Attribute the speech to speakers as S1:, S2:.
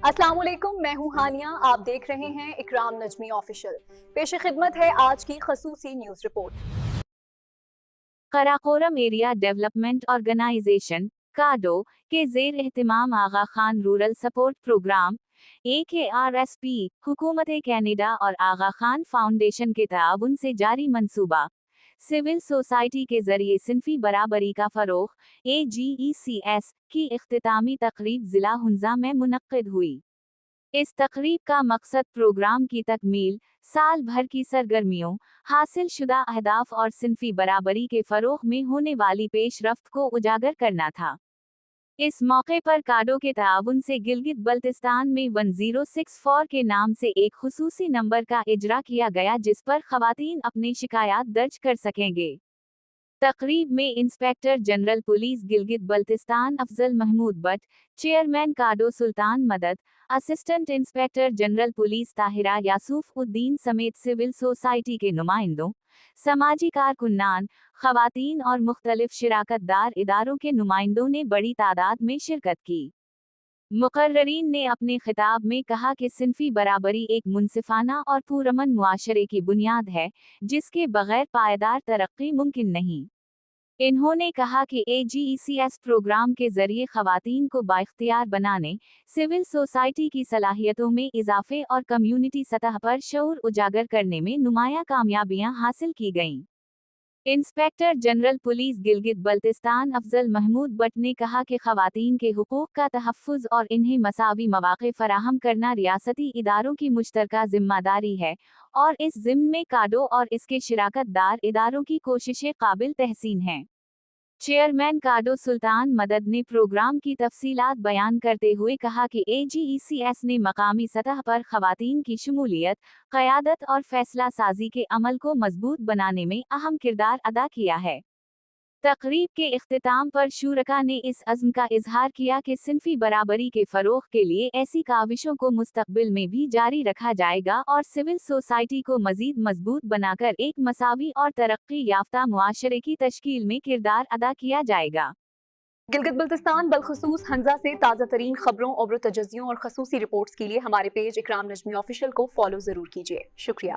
S1: السلام علیکم، میں ہوں ہانیہ، آپ دیکھ رہے ہیں اکرام نجمی آفیشل۔ پیش خدمت ہے آج کی خصوصی news report.
S2: Karakoram area development organisation KADO کے زیر اہتمام Aga Khan rural support programme AKRSP حکومت کینیڈا اور آغا خان فاؤنڈیشن کے تعاون سے جاری منصوبہ سول سوسائٹی کے ذریعے صنفی برابری کا فروغ AGECS کی اختتامی تقریب ضلع ہنزا میں منعقد ہوئی۔ اس تقریب کا مقصد پروگرام کی تکمیل، سال بھر کی سرگرمیوں، حاصل شدہ اہداف اور صنفی برابری کے فروغ میں ہونے والی پیش رفت کو اجاگر کرنا تھا۔ اس موقع پر کاڈو کے تعاون سے گلگت بلتستان میں 1064 کے نام سے ایک خصوصی نمبر کا اجرا کیا گیا جس پر خواتین اپنی شکایات درج کر سکیں گے۔ تقریب میں inspector general police Gilgit Baltistan Afzal Mahmood Butt, chairman KADO Sultan Madad, assistant inspector general police Tahira Yasuf Uddin سمیت سول سوسائٹی کے نمائندوں، سماجی کارکنان، خواتین اور مختلف شراکت دار اداروں کے نمائندوں نے بڑی تعداد میں شرکت کی۔ مقررین نے اپنے خطاب میں کہا کہ صنفی برابری ایک منصفانہ اور پرامن معاشرے کی بنیاد ہے، جس کے بغیر پائیدار ترقی ممکن نہیں۔ انہوں نے کہا کہ AGECS پروگرام کے ذریعے خواتین کو بااختیار بنانے، سول سوسائٹی کی صلاحیتوں میں اضافے اور کمیونٹی سطح پر شعور اجاگر کرنے میں نمایاں کامیابیاں حاصل کی گئیں۔ Inspector general police Gilgit Baltistan Afzal Mahmood Butt نے کہا کہ خواتین کے حقوق کا تحفظ اور انہیں مساوی مواقع فراہم کرنا ریاستی اداروں کی مشترکہ ذمہ داری ہے، اور اس ضمن میں کاڈو اور اس کے شراکت دار اداروں کی کوششیں قابل تحسین ہیں۔ چیئرمین کاڈو سلطان مدد نے پروگرام کی تفصیلات بیان کرتے ہوئے کہا کہ AGECS نے مقامی سطح پر خواتین کی شمولیت، قیادت اور فیصلہ سازی کے عمل کو مضبوط بنانے میں اہم کردار ادا کیا ہے۔ تقریب کے اختتام پر شرکاء نے اس عزم کا اظہار کیا کہ صنفی برابری کے فروغ کے لیے ایسی کاوشوں کو مستقبل میں بھی جاری رکھا جائے گا اور سول سوسائٹی کو مزید مضبوط بنا کر ایک مساوی اور ترقی یافتہ معاشرے کی تشکیل میں کردار ادا کیا جائے گا۔
S1: گلگت بلتستان بالخصوص ہنزا سے تازہ ترین خبروں، عبر تجزیوں اور خصوصی رپورٹس کے لیے ہمارے پیج اکرام نجمی آفیشل کو فالو ضرور کیجیے۔ شکریہ۔